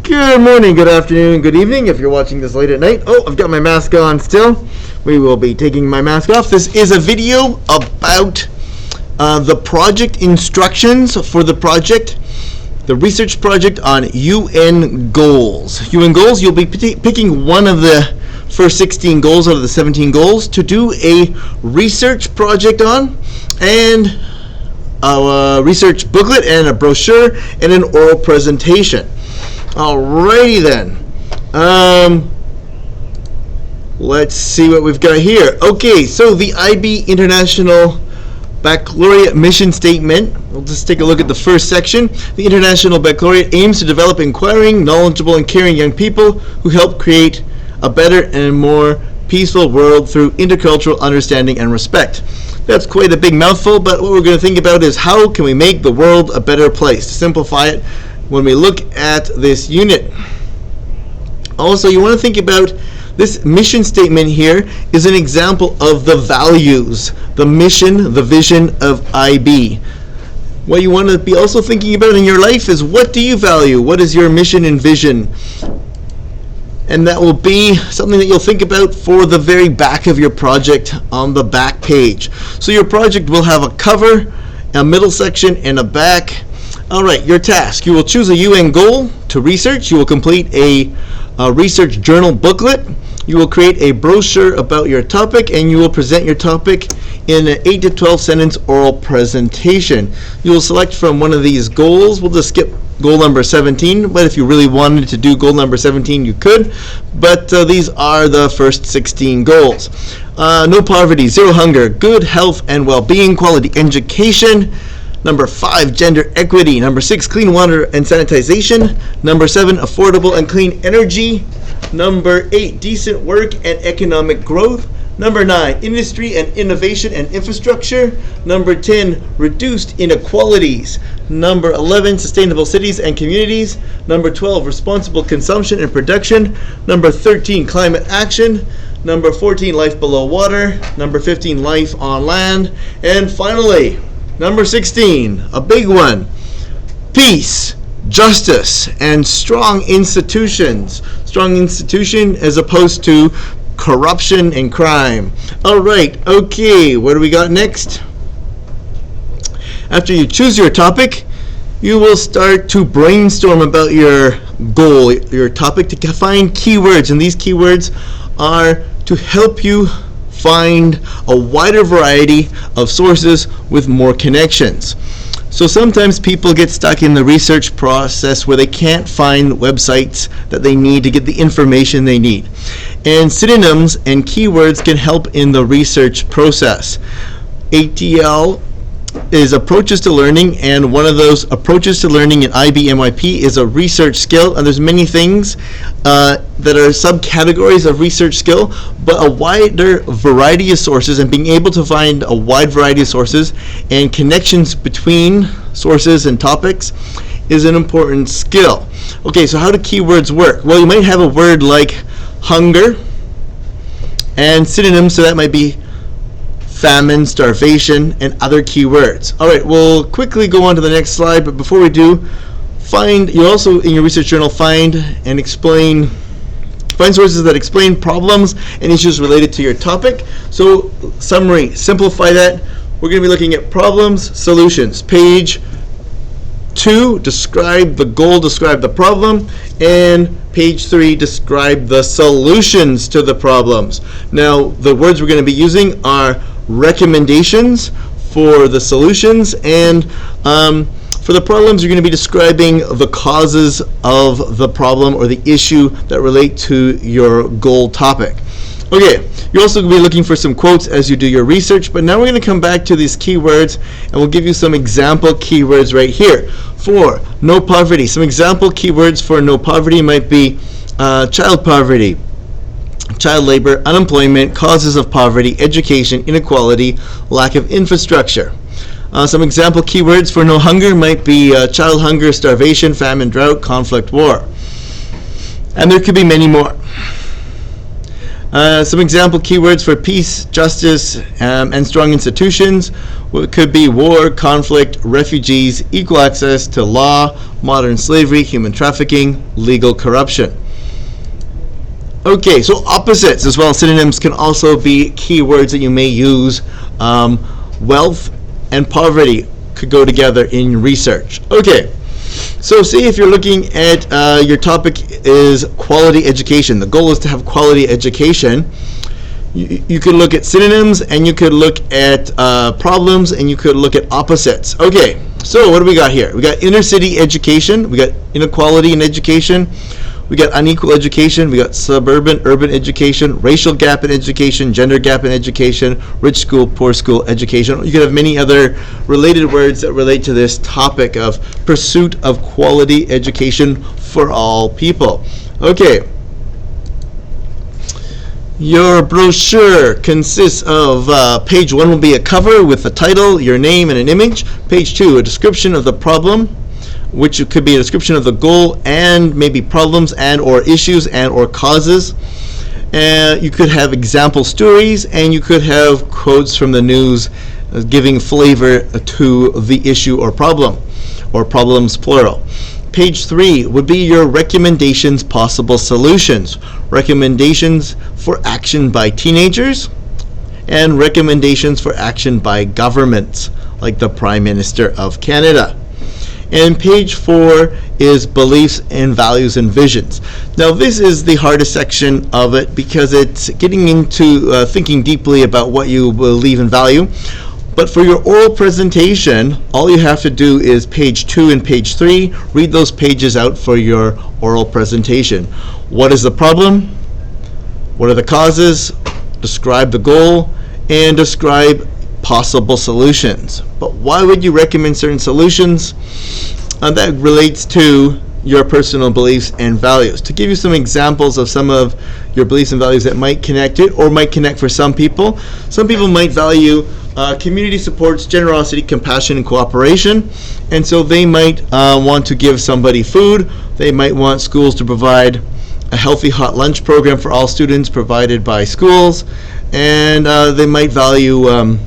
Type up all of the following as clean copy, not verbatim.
Good morning, good afternoon, good evening if you're watching this late at night. Oh, I've got my mask on still. We will be taking my mask off. This is a video about the project instructions for the project, the research project on UN goals. UN goals, you'll be picking one of the first 16 goals out of the 17 goals to do a research project on, and a research booklet and a brochure and an oral presentation. Alrighty then. Let's see what we've got here. Okay, so the IB International Baccalaureate Mission Statement. We'll just take a look at the first section. The International Baccalaureate aims to develop inquiring, knowledgeable, and caring young people who help create a better and more peaceful world through intercultural understanding and respect. That's quite a big mouthful, but what we're going to think about is how can we make the world a better place? To simplify it, when we look at this unit. Also, you want to think about this mission statement here is an example of the values, the mission, the vision of IB. What you want to be also thinking about in your life is, what do you value? What is your mission and vision? And that will be something that you'll think about for the very back of your project on the back page. So your project will have a cover, a middle section, and a back. Alright, your task. You will choose a UN goal to research. You will complete a research journal booklet. You will create a brochure about your topic, and you will present your topic in an 8 to 12 sentence oral presentation. You will select from one of these goals. We'll just skip goal number 17, but if you really wanted to do goal number 17, you could. But these are the first 16 goals. No poverty, zero hunger, good health and well-being, quality education. Number 5, gender equity. Number 6, clean water and sanitization. Number 7, affordable and clean energy. Number 8, decent work and economic growth. Number 9, industry and innovation and infrastructure. Number 10, reduced inequalities. Number 11, sustainable cities and communities. Number 12, responsible consumption and production. Number 13, climate action. Number 14, life below water. Number 15, life on land. And finally, number 16, a big one, peace, justice, and strong institutions. Strong institution as opposed to corruption and crime. Alright, okay, what do we got next? After you choose your topic, you will start to brainstorm about your goal, your topic, to find keywords. And these keywords are to help you find a wider variety of sources with more connections. So sometimes people get stuck in the research process where they can't find websites that they need to get the information they need. And synonyms and keywords can help in the research process. ATL is approaches to learning, and one of those approaches to learning in IBMYP is a research skill, and there's many things that are subcategories of research skill, but a wider variety of sources, and being able to find a wide variety of sources and connections between sources and topics is an important skill. Okay, so how do keywords work? Well, you might have a word like hunger and synonyms, so that might be famine, starvation, and other keywords. Alright, we'll quickly go on to the next slide, but before we do, you also in your research journal find sources that explain problems and issues related to your topic. So, summary, simplify that. We're going to be looking at problems, solutions. Page 2, describe the goal, describe the problem, and page 3, describe the solutions to the problems. Now, the words we're going to be using are recommendations for the solutions, and for the problems, you're going to be describing the causes of the problem or the issue that relate to your goal topic. Okay, you're also going to be looking for some quotes as you do your research, but now we're going to come back to these keywords, and we'll give you some example keywords right here. For no poverty, some example keywords for no poverty might be child poverty, child labor, unemployment, causes of poverty, education, inequality, lack of infrastructure. Some example keywords for no hunger might be child hunger, starvation, famine, drought, conflict, war. And there could be many more. Some example keywords for peace, justice, and strong institutions could be war, conflict, refugees, equal access to law, modern slavery, human trafficking, legal corruption. Okay, so opposites as well as synonyms can also be keywords that you may use. Wealth and poverty could go together in research. Okay, so say if you're looking at your topic is quality education. The goal is to have quality education. You could look at synonyms, and you could look at problems, and you could look at opposites. Okay, so what do we got here? We got inner city education, we got inequality in education, we got unequal education, we got suburban, urban education, racial gap in education, gender gap in education, rich school, poor school education. You could have many other related words that relate to this topic of pursuit of quality education for all people. Okay. Your brochure consists of page 1 will be a cover with the title, your name, and an image. Page 2, a description of the problem, which could be a description of the goal and maybe problems and or issues and or causes. You could have example stories, and you could have quotes from the news giving flavor to the issue or problem, or problems plural. Page 3 would be your recommendations, possible solutions. Recommendations for action by teenagers and recommendations for action by governments, like the Prime Minister of Canada. And page 4 is beliefs and values and visions. Now this is the hardest section of it because it's getting into thinking deeply about what you believe and value. But for your oral presentation, all you have to do is page 2 and page 3. Read those pages out for your oral presentation. What is the problem? What are the causes? Describe the goal and describe possible solutions. But why would you recommend certain solutions? That relates to your personal beliefs and values. To give you some examples of some of your beliefs and values that might connect it or might connect for some people. Some people might value community supports, generosity, compassion, and cooperation, and so they might want to give somebody food. They might want schools to provide a healthy hot lunch program for all students provided by schools, and they might value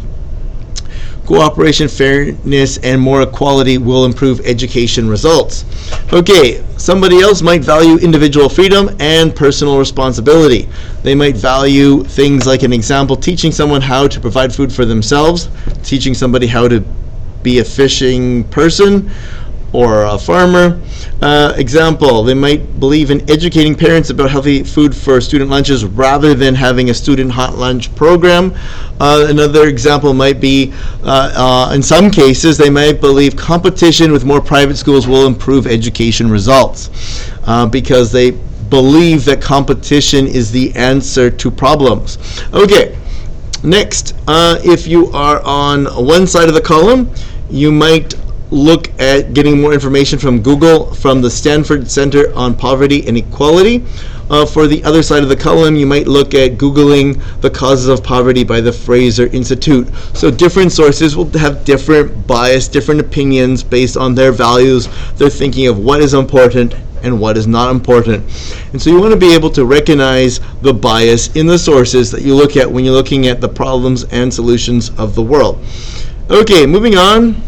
cooperation, fairness, and more equality will improve education results. Okay, somebody else might value individual freedom and personal responsibility. They might value things like, an example, teaching someone how to provide food for themselves, teaching somebody how to be a fishing person or a farmer. Example, they might believe in educating parents about healthy food for student lunches rather than having a student hot lunch program. Another example might be, in some cases, they might believe competition with more private schools will improve education results because they believe that competition is the answer to problems. Okay, next, if you are on one side of the column, you might look at getting more information from Google from the Stanford Center on Poverty and Equality. For the other side of the column, you might look at Googling the causes of poverty by the Fraser Institute. So different sources will have different bias, different opinions based on their values. They're thinking of what is important and what is not important. And so you want to be able to recognize the bias in the sources that you look at when you're looking at the problems and solutions of the world. Okay, moving on.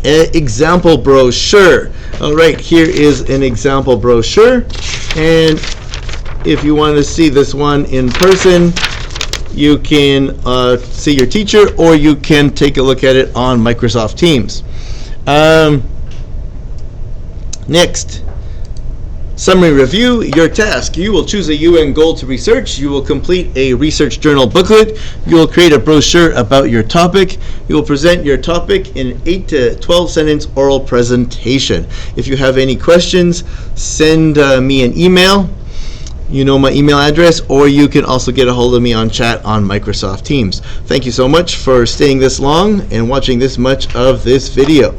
Example brochure. All right, here is an example brochure, and if you want to see this one in person, you can see your teacher, or you can take a look at it on Microsoft Teams. Next, summary review. Your task: you will choose a UN goal to research. You will complete a research journal booklet. You will create a brochure about your topic. You will present your topic in an 8 to 12 sentence oral presentation. If you have any questions, send me an email. You know my email address, or you can also get a hold of me on chat on Microsoft Teams. Thank you so much for staying this long and watching this much of this video.